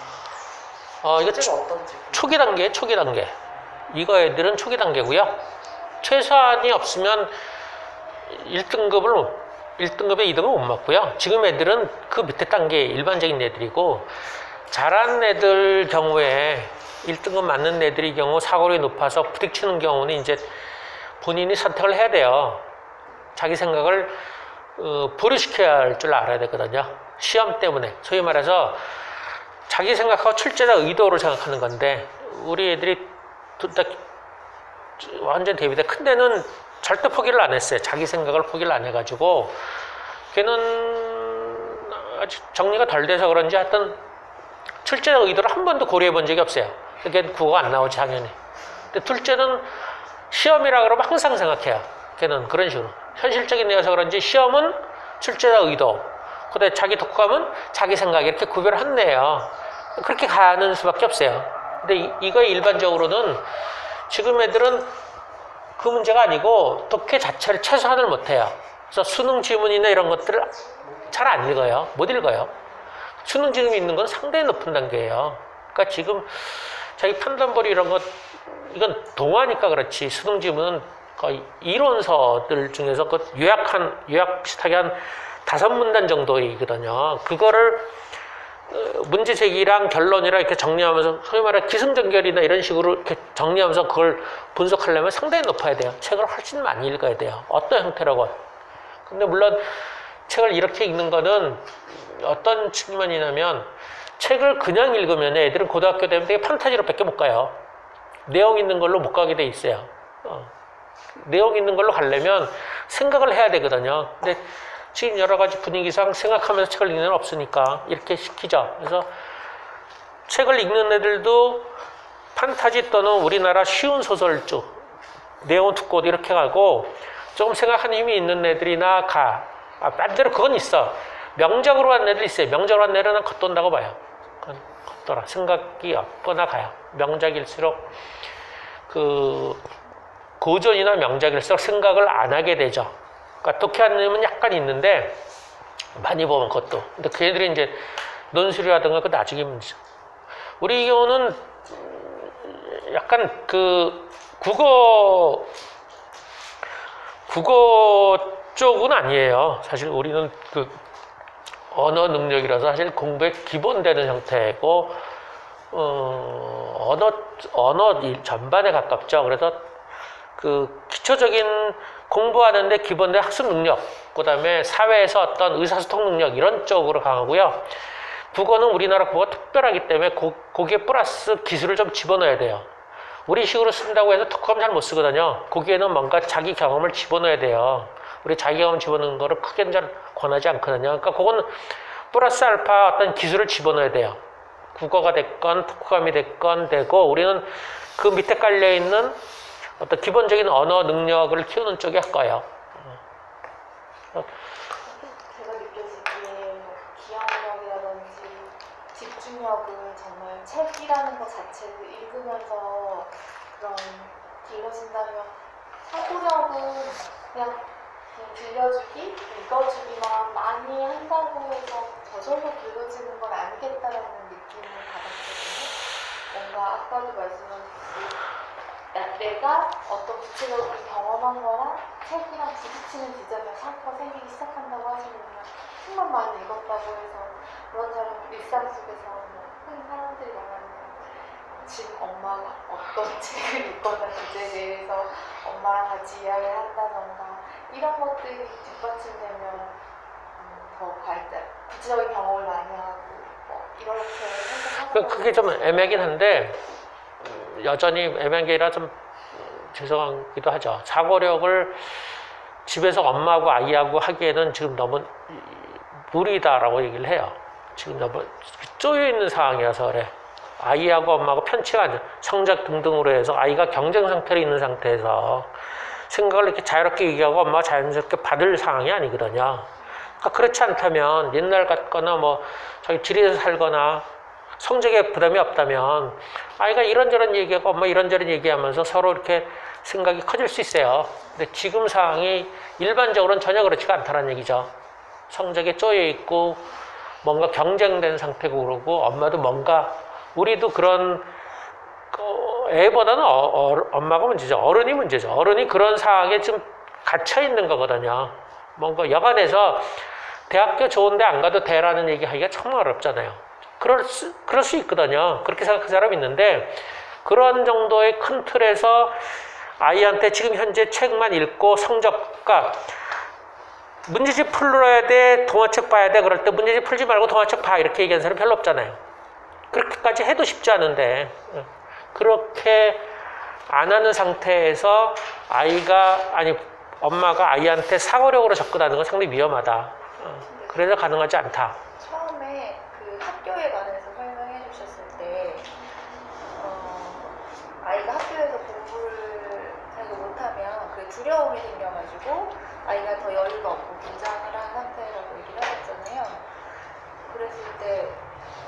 이거 어떤지 초기 단계. 이거 애들은 초기 단계고요. 최소한이 없으면 1등급에 2등급 못 맞고요. 지금 애들은 그 밑에 단계 일반적인 애들이고 잘하는 애들 경우에 1등급 맞는 애들의 경우 사고력이 높아서 부딪히는 경우는 이제 본인이 선택을 해야 돼요. 자기 생각을 보류시켜야 할 줄 알아야 되거든요. 시험 때문에. 소위 말해서 자기 생각하고 출제자 의도를 생각하는 건데 우리 애들이 둘 다 완전 대비돼. 큰 데는 절대 포기를 안 했어요. 자기 생각을 포기를 안 해가지고 걔는 아직 정리가 덜 돼서 그런지 하여튼 출제자 의도를 한 번도 고려해 본 적이 없어요. 걔는 국어가 안 나오지 당연히. 근데 둘째는 시험이라 그러면 항상 생각해요. 걔는 그런 식으로. 현실적인 애여서 그런지 시험은 출제자 의도, 그다음에 자기 독후감은 자기 생각 이렇게 구별을 한대요. 그렇게 가는 수밖에 없어요. 근데 이거에 일반적으로는 지금 애들은 그 문제가 아니고 독해 자체를 최소한을 못해요. 그래서 수능 지문이나 이런 것들을 잘 안 읽어요. 못 읽어요. 수능 지문이 있는 건 상당히 높은 단계예요. 그러니까 지금 자기 판단벌이 이런 것 이건 동화니까 그렇지 수능 지문은 거의 이론서들 중에서 그 요약 비슷하게 한 5문단 정도이거든요. 그거를 문제 제기랑 결론이랑 이렇게 정리하면서 소위 말해 기승전결이나 이런 식으로 이렇게 정리하면서 그걸 분석하려면 상당히 높아야 돼요. 책을 훨씬 많이 읽어야 돼요. 어떤 형태라고. 근데 물론 책을 이렇게 읽는 거는 어떤 측면이냐면 책을 그냥 읽으면 애들은 고등학교 되면 되게 판타지로 밖에 못 가요. 내용 있는 걸로 못 가게 돼 있어요. 내용 있는 걸로 가려면 생각을 해야 되거든요. 근데 지금 여러 가지 분위기상 생각하면서 책을 읽는 애는 없으니까 이렇게 시키죠. 그래서 책을 읽는 애들도 판타지 또는 우리나라 쉬운 소설주, 내용 두꺼운 이렇게 가고 조금 생각하는 힘이 있는 애들이나 반대로 그건 있어. 명작으로 간 애들 있어요. 명작으로 간 애들은 겉돈다고 봐요. 그건 겉돌아. 생각이 없거나 가요. 명작일수록 고전이나 명작일수록 생각을 안 하게 되죠. 그러니까 독해하는 놈은 약간 있는데 많이 보면 그것도. 근데 그 애들이 이제 논술이라든가 그 나중에 문제죠. 우리 경우는 약간 국어 쪽은 아니에요. 사실 우리는 언어 능력이라서 사실 공부에 기본되는 형태고 언어 전반에 가깝죠. 그래서 그 기초적인 공부하는데 기본된 학습 능력, 그다음에 사회에서 어떤 의사소통 능력 이런 쪽으로 강하고요. 국어는 우리나라 국어가 특별하기 때문에 거기에 플러스 기술을 좀 집어넣어야 돼요. 우리식으로 쓴다고 해서 독학은 잘 못 쓰거든요. 거기에는 뭔가 자기 경험을 집어넣어야 돼요. 우리 자기 경험 집어넣는 거를 크게는 잘 권하지 않거든요. 그러니까 그건 플러스 알파 어떤 기술을 집어넣어야 돼요. 국어가 됐건 독학감이 됐건 되고, 우리는 그 밑에 깔려있는 어떤 기본적인 언어 능력을 키우는 쪽에 할 거예요. 제가 느껴지기에 기억력이라든지 집중력을 정말 책이라는 것 자체를 읽으면서 그런 길러진다면, 사고력은 그냥 들려주기, 읽어주기만 많이 한다고 해서 저절로 길러지는 건 아니겠다라는 느낌을 받았거든요. 뭔가 아까도 말씀하셨듯이 내가 어떤 구체적인 경험한 거랑 책이랑 부딪히는 지점에 상처가 생기기 시작한다고 하시면, 책만 많이 읽었다고 해서 그런 사람 일상 속에서 흔히 사람들이 말하는 지금 엄마가 어떤 책을 읽거나 주제에 대해서 엄마랑 같이 이야기를 한다던가 이런 것들이 뒷받침되면 더 발달, 구체적인 경험을 많이 하고 이렇게 해서 그게 좀 애매하긴 한데, 여전히 애매한 게 아니라 좀 죄송하기도 하죠. 사고력을 집에서 엄마하고 아이하고 하기에는 지금 너무 무리다라고 얘기를 해요. 지금 너무 쪼여있는 상황이어서 그래. 아이하고 엄마하고 편치가 않죠. 성적 등등으로 해서 아이가 경쟁 상태로 있는 상태에서 생각을 이렇게 자유롭게 얘기하고 엄마가 자연스럽게 받을 상황이 아니거든요. 그러니까 그렇지 않다면 옛날 같거나 뭐 자기 지리에서 살거나 성적에 부담이 없다면 아이가 이런저런 얘기하고 엄마 이런저런 얘기하면서 서로 이렇게 생각이 커질 수 있어요. 근데 지금 상황이 일반적으로는 전혀 그렇지가 않다는 얘기죠. 성적에 쪼여있고 뭔가 경쟁된 상태고 그러고, 엄마도 뭔가, 우리도 그런 애보다는 엄마가 문제죠. 어른이 문제죠. 어른이 그런 상황에 좀 갇혀있는 거거든요. 뭔가 여간해서 대학교 좋은데 안 가도 돼라는 얘기 하기가 정말 어렵잖아요. 그럴 수 있거든요. 그렇게 생각하는 사람이 있는데, 그런 정도의 큰 틀에서 아이한테 지금 현재 책만 읽고 성적과 문제집 풀어야 돼, 동화책 봐야 돼, 그럴 때 문제집 풀지 말고 동화책 봐, 이렇게 얘기하는 사람 별로 없잖아요. 그렇게까지 해도 쉽지 않은데, 그렇게 안 하는 상태에서 엄마가 아이한테 사고력으로 접근하는 건 상당히 위험하다. 그래서 가능하지 않다. 처음에 그 학교에 관해서 설명해 주셨을 때 아이가 학교에서 공부를 잘 못하면 그게 두려움이 생겨가지고 아이가 더 여유가 없고 긴장을 한 상태라고 얘기를 하셨잖아요. 그랬을 때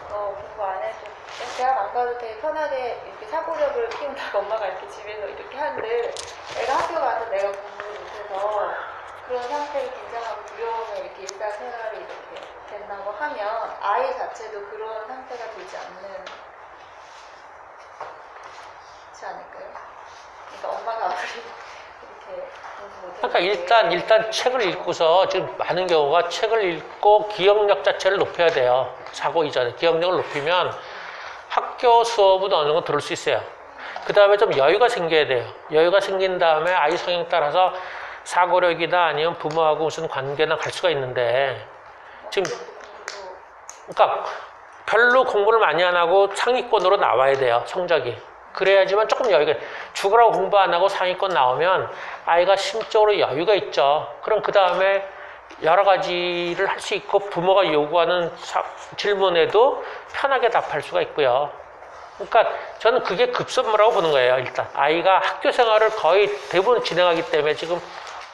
공부 안 해도 대학 안 가도 되게 편하게 이렇게 사고력을 키운다고 엄마가 이렇게 집에서 이렇게 하는데, 애가 학교 가서 내가 공부를 못해서 그런 상태로 긴장하고 두려움에 이렇게 일상생활이 이렇게 된다고 하면 아이 자체도 그런 상태가 되지 않을까요? 그러니까 엄마가 아무리 이렇게 공부 못해서 그러니까 일단 책을 읽고서, 지금 많은 경우가 책을 읽고 기억력 자체를 높여야 돼요. 사고 이전에 기억력을 높이면 학교 수업은 어느 정도 들을 수 있어요. 그 다음에 좀 여유가 생겨야 돼요. 여유가 생긴 다음에 아이 성향 따라서 사고력이나 아니면 부모하고 무슨 관계나 갈 수가 있는데, 지금 그러니까 별로 공부를 많이 안 하고 상위권으로 나와야 돼요, 성적이. 그래야지만 조금 여유가, 죽으라고 공부 안 하고 상위권 나오면 아이가 심적으로 여유가 있죠. 그럼 그 다음에 여러 가지를 할 수 있고, 부모가 요구하는 질문에도 편하게 답할 수가 있고요. 그러니까 저는 그게 급선무라고 보는 거예요. 일단 아이가 학교 생활을 거의 대부분 진행하기 때문에, 지금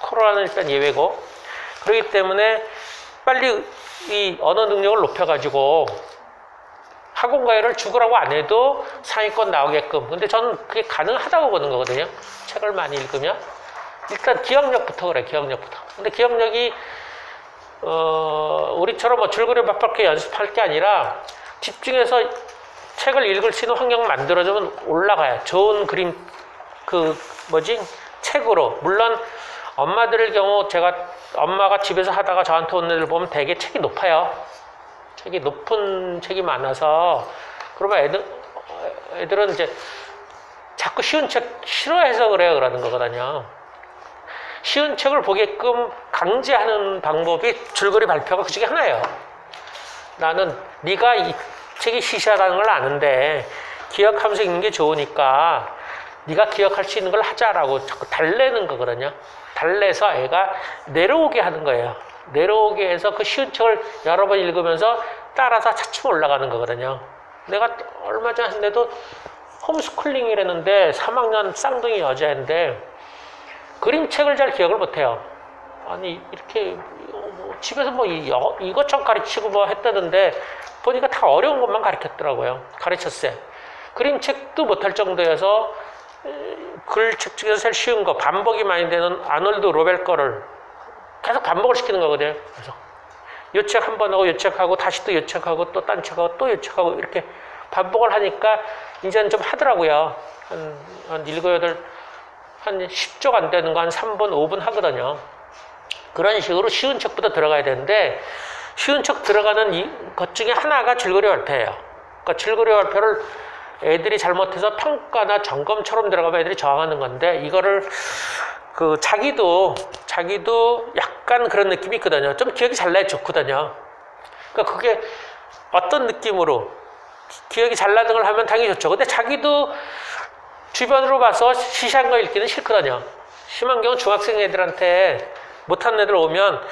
코로나는 일단 예외고, 그렇기 때문에 빨리 이 언어 능력을 높여가지고 학원 가기를 죽으라고 안 해도 상위권 나오게끔. 근데 저는 그게 가능하다고 보는 거거든요. 책을 많이 읽으면. 일단 기억력부터 그래, 기억력부터. 근데 기억력이 우리처럼 뭐 줄거리 바쁘게 연습할 게 아니라 집중해서 책을 읽을 수 있는 환경을 만들어주면 올라가요. 좋은 그림, 책으로. 물론 엄마들의 경우, 엄마가 집에서 하다가 저한테 온 애들 보면 되게 책이 높아요. 책이 높은 책이 많아서, 그러면 애들은 이제 자꾸 쉬운 책 싫어해서 그래요. 그러는 거거든요. 쉬운 책을 보게끔 강제하는 방법이 줄거리 발표가 그 중에 하나예요. 나는 네가 이 책이 시시하다는 걸 아는데 기억하면서 읽는 게 좋으니까 네가 기억할 수 있는 걸 하자라고 자꾸 달래는 거거든요. 달래서 애가 내려오게 하는 거예요. 내려오게 해서 그 쉬운 책을 여러 번 읽으면서 따라서 차츰 올라가는 거거든요. 내가 얼마 전에 한데도 홈스쿨링이라는데 3학년 쌍둥이 여자인데 그림책을 잘 기억을 못해요. 아니 이렇게 집에서 뭐 이것저것 가르치고 뭐 했다던데 보니까 다 어려운 것만 가르쳤더라고요. 가르쳤어요. 그림책도 못할 정도여서 글책 중에서 제일 쉬운 거 반복이 많이 되는 아놀드 로벨 거를 계속 반복을 시키는 거거든요. 그래서 요 책 한 번 하고 요 책하고 다시 또 요 책하고 또 딴 책하고 또 요 책하고 이렇게 반복을 하니까 이제는 좀 하더라고요. 한 7, 8, 한 10쪽 안 되는 거 한 3분, 5분 하거든요. 그런 식으로 쉬운 책부터 들어가야 되는데 쉬운 책 들어가는 것 중에 하나가 줄거리 발표예요. 그러니까 줄거리 발표를 애들이 잘못해서 평가나 점검처럼 들어가면 애들이 저항하는 건데 이거를 자기도 약간 그런 느낌이 있거든요. 좀 기억이 잘 나야 좋거든요. 그러니까 그게 어떤 느낌으로 기억이 잘 나는 걸 하면 당연히 좋죠. 근데 자기도 주변으로 봐서 시시한 거 읽기는 싫거든요. 심한 경우 중학생 애들한테 못하는 애들 오면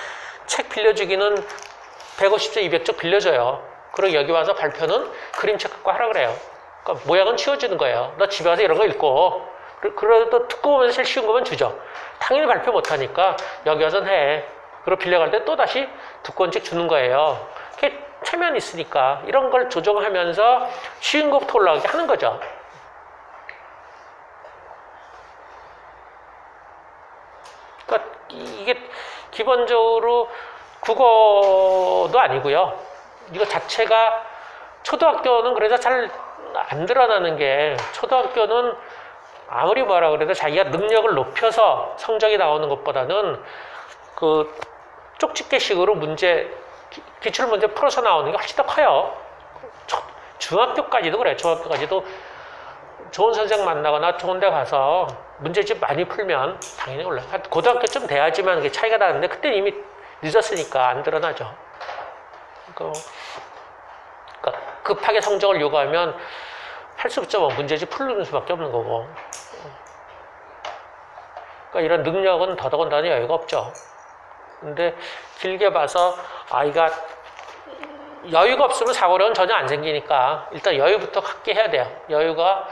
책 빌려주기는 150쪽, 200쪽 빌려줘요. 그리고 여기 와서 발표는 그림책 갖고 하라 그래요. 그러니까 모양은 치워주는 거예요. 너 집에 와서 이런 거 읽고 그래도 듣고 보면서 제일 쉬운 거면 주죠. 당연히 발표 못하니까 여기 와서는 해. 그리고 빌려갈 때 또 다시 두꺼운 책 주는 거예요. 그게 체면이 있으니까 이런 걸 조정하면서 쉬운 것부터 올라가게 하는 거죠. 그러니까 이게 기본적으로 국어도 아니고요. 이거 자체가 초등학교는 그래서 잘 안 드러나는 게 초등학교는 아무리 뭐라 그래도 자기가 능력을 높여서 성적이 나오는 것보다는 그 쪽집게식으로 문제 기출문제 풀어서 나오는 게 훨씬 더 커요. 중학교까지도 그래요. 중학교까지도 좋은 선생 만나거나 좋은 데 가서 문제집 많이 풀면 당연히 올라요. 고등학교쯤 돼야지만 그게 차이가 나는데 그때 이미 늦었으니까 안 드러나죠. 그러니까 급하게 성적을 요구하면 할 수 없죠. 문제집 풀는 수밖에 없는 거고. 그러니까 이런 능력은 더더군다나 여유가 없죠. 근데 길게 봐서 아이가 여유가 없으면 사고력은 전혀 안 생기니까 일단 여유부터 갖게 해야 돼요. 여유가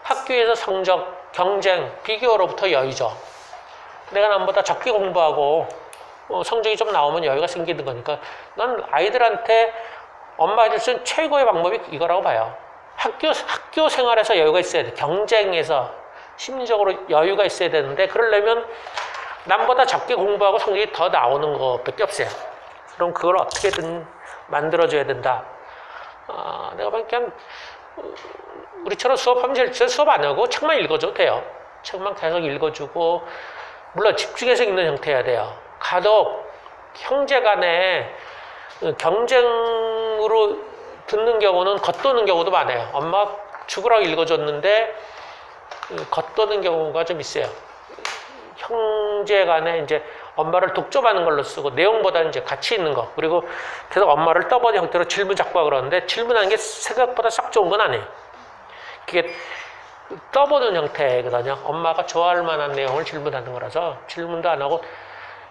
학교에서 성적, 경쟁, 비교로부터 여유죠. 내가 남보다 적게 공부하고 성적이 좀 나오면 여유가 생기는 거니까 난 아이들한테 엄마가 줄 수 있는 최고의 방법이 이거라고 봐요. 학교 생활에서 여유가 있어야 돼. 경쟁에서 심리적으로 여유가 있어야 되는데 그러려면 남보다 적게 공부하고 성적이 더 나오는 것밖에 없어요. 그럼 그걸 어떻게든 만들어줘야 된다. 내가 그냥 우리처럼 수업하면 제일 수업 안 하고 책만 읽어줘도 돼요. 책만 계속 읽어주고 물론 집중해서 읽는 형태여야 돼요. 간혹 형제 간에 경쟁으로 듣는 경우는 겉도는 경우도 많아요. 엄마 죽으라고 읽어줬는데 겉도는 경우가 좀 있어요. 형제 간에 이제 엄마를 독점하는 걸로 쓰고 내용보다는 이제 같이 있는 거 그리고 계속 엄마를 떠보는 형태로 질문 자꾸 그러는데 질문하는 게 생각보다 싹 좋은 건 아니에요. 그게 떠보는 형태거든요. 엄마가 좋아할 만한 내용을 질문하는 거라서 질문도 안 하고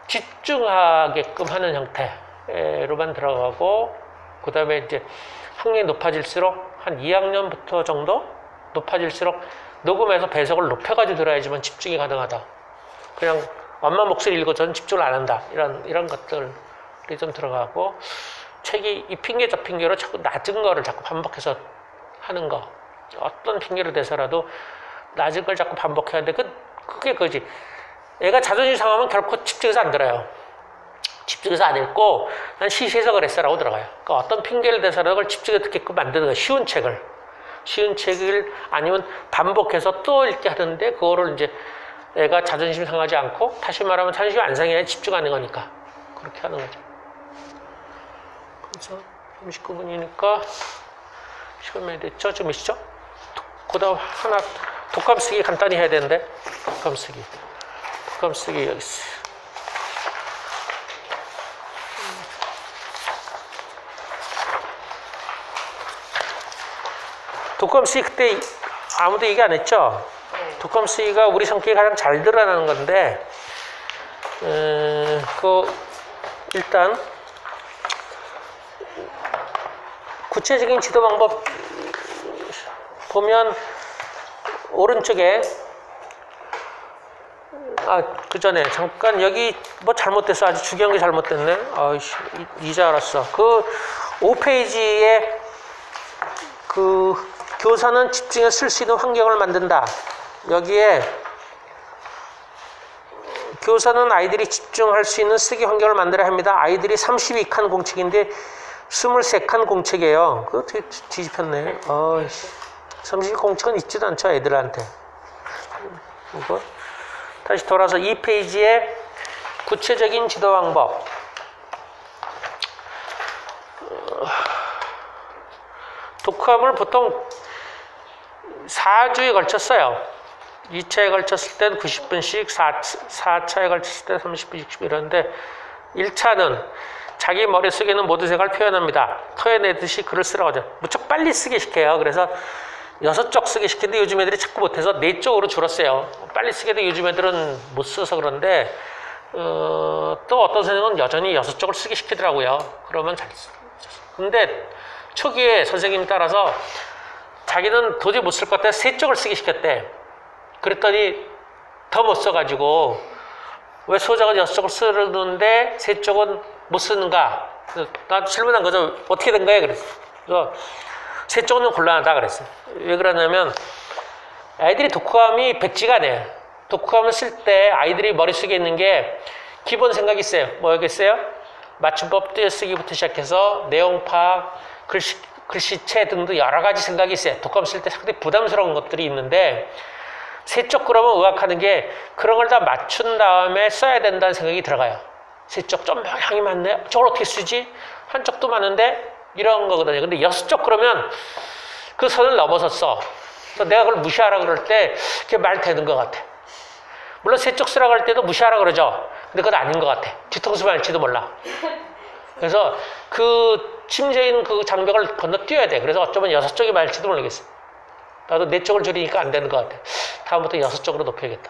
집중하게끔 하는 형태로만 들어가고 그 다음에 이제 학년이 높아질수록 한 2학년부터 정도 높아질수록 녹음해서 배속을 높여가지고 들어야지만 집중이 가능하다. 그냥 엄마 목소리 읽어서는 집중을 안 한다. 이런 것들이 좀 들어가고 책이 이 핑계 저 핑계로 자꾸 낮은 거를 자꾸 반복해서 하는 거. 어떤 핑계를 대서라도 낮은 걸 자꾸 반복해야 하는데 그게 그지. 애가 자존심 상하면 결코 집중해서 안 들어요. 집중해서 안 읽고 난 시시해서 그랬어라고 들어가요. 그러니까 어떤 핑계를 대서라도 그걸 집중해서 듣게끔 만드는 거예요. 쉬운 책을 아니면 반복해서 또 읽게 하는데 그거를 이제 애가 자존심 상하지 않고 다시 말하면 자존심 안 상해야 집중하는 거니까 그렇게 하는 거죠. 그래서 39분이니까 시간 많이 됐죠? 좀 있죠? 그다음 하나 독감 쓰기 간단히 해야 되는데 독감 쓰기 여기 있어. 독감 쓰기 그때 아무도 얘기 안 했죠? 독감 쓰기가 우리 성격이 가장 잘 드러나는 건데 일단 구체적인 지도 방법 보면 오른쪽에 그 전에 잠깐 여기 뭐 잘못됐어. 아주 중요한 게 잘못됐네. 아이씨, 이제 알았어. 그 5페이지에 그 교사는 집중해서 쓸 수 있는 환경을 만든다. 여기에 교사는 아이들이 집중할 수 있는 쓰기 환경을 만들어야 합니다. 아이들이 32칸 공책인데 23칸 공책이에요. 그거 되게 뒤집혔네. 32 공책은 있지도 않죠, 애들한테. 이거 다시 돌아서 2페이지에 구체적인 지도 방법. 독학을 보통 4주에 걸쳤어요. 2차에 걸쳤을 땐 90분씩, 4차에 걸쳤을 땐 30분, 60분 이러는데 1차는 자기 머릿속에 있는 모든 생각을 표현합니다. 토해내듯이 글을 쓰라고 하죠. 무척 빨리 쓰게 시켜요. 그래서 6쪽 쓰게 시키는데 요즘 애들이 자꾸 못해서 4쪽으로 줄었어요. 빨리 쓰게도 요즘 애들은 못 써서 그런데 또 어떤 선생님은 여전히 6쪽을 쓰게 시키더라고요. 그러면 잘 써. 근데 초기에 선생님 따라서 자기는 도저히 못 쓸 것 같아 3쪽을 쓰게 시켰대. 그랬더니 더 못 써가지고 왜 소작은 6쪽을 쓰는데 3쪽은 못 쓰는가? 나도 질문한 거죠. 어떻게 된 거예요? 그래서 3쪽은 좀 곤란하다 그랬어요. 왜 그러냐면 아이들이 독후감이 백지가 돼요. 독후감을 쓸 때 아이들이 머릿속에 있는 게 기본 생각이 있어요. 뭐겠어요? 맞춤법 띄어쓰기부터 시작해서 내용 파악, 글씨체 등등 여러 가지 생각이 있어요. 독후감 쓸 때 상당히 부담스러운 것들이 있는데 3쪽 그러면 의학하는 게 그런 걸 다 맞춘 다음에 써야 된다는 생각이 들어가요. 3쪽 좀 방향이 맞네. 저걸 어떻게 쓰지? 한쪽도 맞는데 이런 거거든요. 근데 6쪽 그러면 그 선을 넘어섰어. 그래서 내가 그걸 무시하라 그럴 때 그게 말 되는 것 같아. 물론 3쪽 쓰라고 할 때도 무시하라 그러죠. 근데 그건 아닌 것 같아. 뒤통수 말지도 몰라. 그래서 그 심적인 그 장벽을 건너뛰어야 돼. 그래서 어쩌면 6쪽이 말지도 모르겠어. 나도 4쪽을 줄이니까 안 되는 것 같아. 다음부터 6쪽으로 높여야겠다.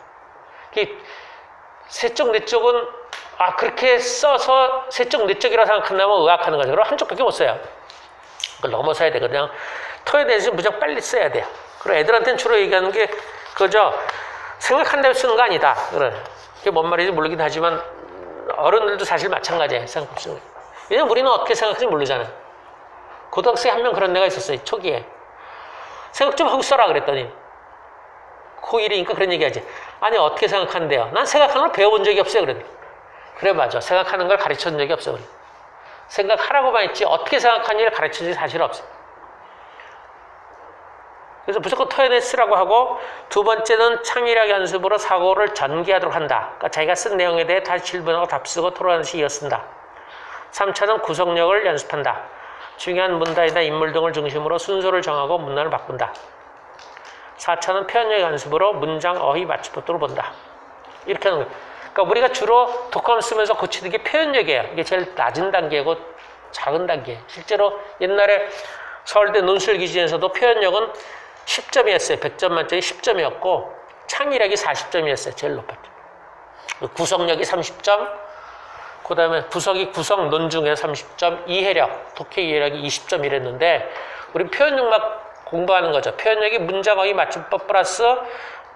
3쪽, 4쪽은 그렇게 써서 3쪽, 4쪽이라고 생각한다면 의학하는 거죠. 그럼 한쪽밖에 못 써요. 그걸 넘어서야 돼. 그냥 토해내서 무조건 빨리 써야 돼요. 그리고 애들한테는 주로 얘기하는 게 그거죠. 생각한 다음에 쓰는 거 아니다. 그래. 그게 뭔 말인지 모르긴 하지만 어른들도 사실 마찬가지예요. 생각 없이 쓰는 거. 왜냐면 우리는 어떻게 생각하는지 모르잖아요. 고등학생이 한 명 그런 애가 있었어요. 초기에. 생각 좀 하고 써라 그랬더니 고1이니까 그런 얘기하지. 아니 어떻게 생각하는데요? 난 생각하는 걸 배워본 적이 없어요. 그래 맞아. 생각하는 걸 가르쳐준 적이 없어. 우리. 생각하라고만 했지 어떻게 생각하는지를 가르쳐준 적이 사실 없어. 그래서 무조건 토해내 쓰라고 하고 두 번째는 창의력 연습으로 사고를 전개하도록 한다. 그러니까 자기가 쓴 내용에 대해 다시 질문하고 답쓰고 토론하듯이 이어쓴다. 3차는 구성력을 연습한다. 중요한 문단이나 인물 등을 중심으로 순서를 정하고 문단을 바꾼다. 4차는 표현력 연습으로 문장, 어휘, 맞춤법 등을 본다. 이렇게 하는 거예요. 그러니까 우리가 주로 독감 쓰면서 고치는 게 표현력이에요. 이게 제일 낮은 단계고 작은 단계. 실제로 옛날에 서울대 논술 기준에서도 표현력은 10점이었어요. 100점 만점이 10점이었고 창의력이 40점이었어요. 제일 높았죠. 구성력이 30점, 그 다음에 구성 논중에 30점, 이해력, 독해 이해력이 20점 이랬는데 우린 표현력만 공부하는 거죠. 표현력이 문장, 어휘, 맞춤법 플러스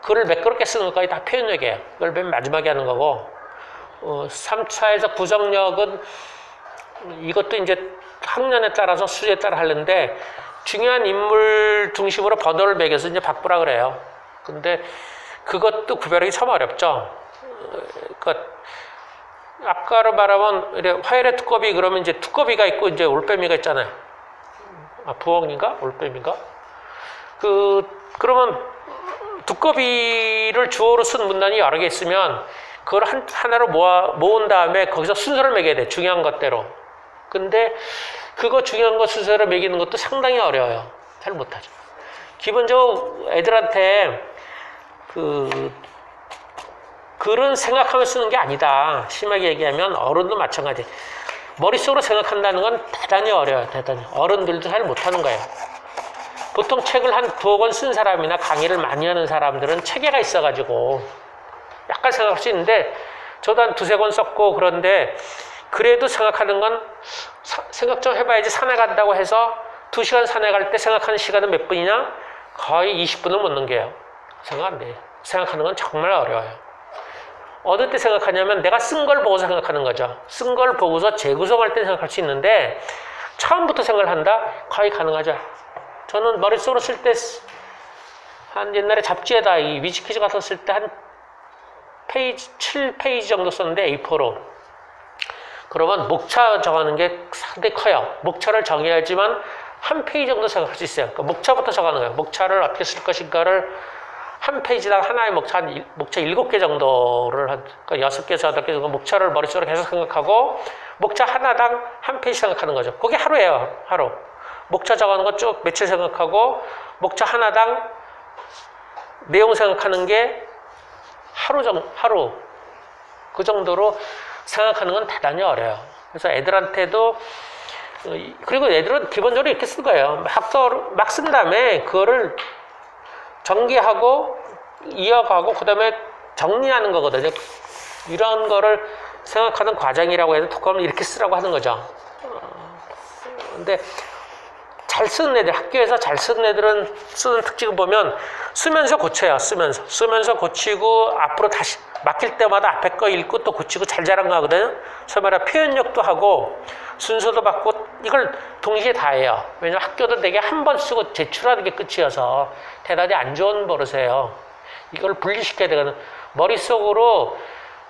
글을 매끄럽게 쓰는 것까지 다 표현력이에요. 그걸 맨 마지막에 하는 거고 3차에서 구성력은 이것도 이제 학년에 따라서 수제에 따라 하는데 중요한 인물 중심으로 번호를 매겨서 이제 바꾸라 그래요. 근데 그것도 구별하기 참 어렵죠. 그러니까 아까로 말하면 화열의 두꺼비 그러면 이제 두꺼비가 있고 이제 올빼미가 있잖아요. 부엉인가? 올빼미가? 그러면 두꺼비를 주어로 쓴 문단이 여러 개 있으면 그걸 하나로 모은 다음에 거기서 순서를 매겨야 돼. 중요한 것대로. 근데 그거 중요한 거 순서를 매기는 것도 상당히 어려워요. 잘 못하죠. 기본적으로 애들한테 글은 생각하며 쓰는 게 아니다. 심하게 얘기하면 어른도 마찬가지. 머릿속으로 생각한다는 건 대단히 어려워요. 대단히. 어른들도 잘 못하는 거예요. 보통 책을 한 2권 쓴 사람이나 강의를 많이 하는 사람들은 체계가 있어가지고 약간 생각할 수 있는데 저도 한 2-3권 썼고 그런데 그래도 생각하는 건 생각 좀 해봐야지. 산에 간다고 해서 2시간 산에 갈 때 생각하는 시간은 몇 분이냐? 거의 20분을 못 넘겨요. 생각 안 돼요. 생각하는 건 정말 어려워요. 어느 때 생각하냐면 내가 쓴 걸 보고서 생각하는 거죠. 쓴 걸 보고서 재구성할 때 생각할 수 있는데 처음부터 생각을 한다? 거의 가능하죠. 저는 머릿속으로 쓸 때 한 옛날에 잡지에다 이 위즈퀴즈 같은 거 쓸 때 한 페이지, 7페이지 정도 썼는데 A4로. 그러면 목차 정하는 게 상당히 커요. 목차를 정해야지만 한 페이지 정도 생각할 수 있어요. 그러니까 목차부터 정하는 거예요. 목차를 어떻게 쓸 것인가를 한 페이지당 하나의 목차, 목차 7개 정도를, 그러니까 6개에서 8개 정도 목차를 머릿속으로 계속 생각하고, 목차 하나당 한 페이지 생각하는 거죠. 그게 하루예요, 하루. 목차 정하는 거 쭉 며칠 생각하고, 목차 하나당 내용 생각하는 게 하루. 그 정도로 생각하는 건 대단히 어려워요. 그래서 애들한테도, 그리고 애들은 기본적으로 이렇게 쓴 거예요. 막 쓴 다음에 그거를 전개하고 이어가고 그 다음에 정리하는 거거든요. 이런 거를 생각하는 과정이라고 해서 독학을 이렇게 쓰라고 하는 거죠. 근데 잘 쓰는 애들, 학교에서 잘 쓰는 애들은 쓰는 특징을 보면 쓰면서 고쳐요. 쓰면서 고치고 앞으로 다시 막힐 때마다 앞에 거 읽고 또 고치고 잘 자란 거 하거든요. 소위 말해 표현력도 하고 순서도 받고 이걸 동시에 다 해요. 왜냐면 학교도 되게 한 번 쓰고 제출하는 게 끝이어서 대단히 안 좋은 버릇이에요. 이걸 분리시켜야 되거든. 머릿속으로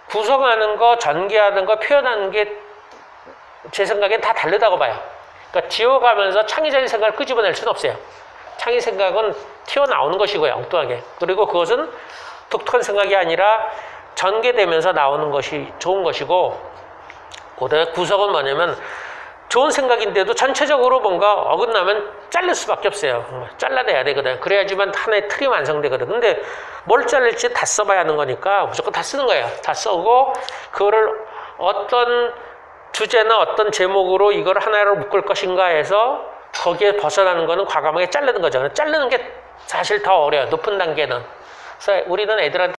구성하는 거, 전개하는 거, 표현하는 게 제 생각엔 다 다르다고 봐요. 그러니까 지워가면서 창의적인 생각을 끄집어낼 수는 없어요. 창의 생각은 튀어나오는 것이고요. 엉뚱하게. 그리고 그것은 독특한 생각이 아니라 전개되면서 나오는 것이 좋은 것이고, 그다음에 구성은 뭐냐면 좋은 생각인데도 전체적으로 뭔가 어긋나면 자를 수밖에 없어요. 정말 잘라내야 되거든. 그래야지만 하나의 틀이 완성되거든. 근데 뭘 자를지 다 써봐야 하는 거니까 무조건 다 쓰는 거예요. 다 써고 그거를 어떤 주제나 어떤 제목으로 이걸 하나로 묶을 것인가 해서 거기에 벗어나는 거는 과감하게 자르는 거죠. 자르는 게 사실 더 어려워요. 높은 단계는. 그래서 우리는 애들한테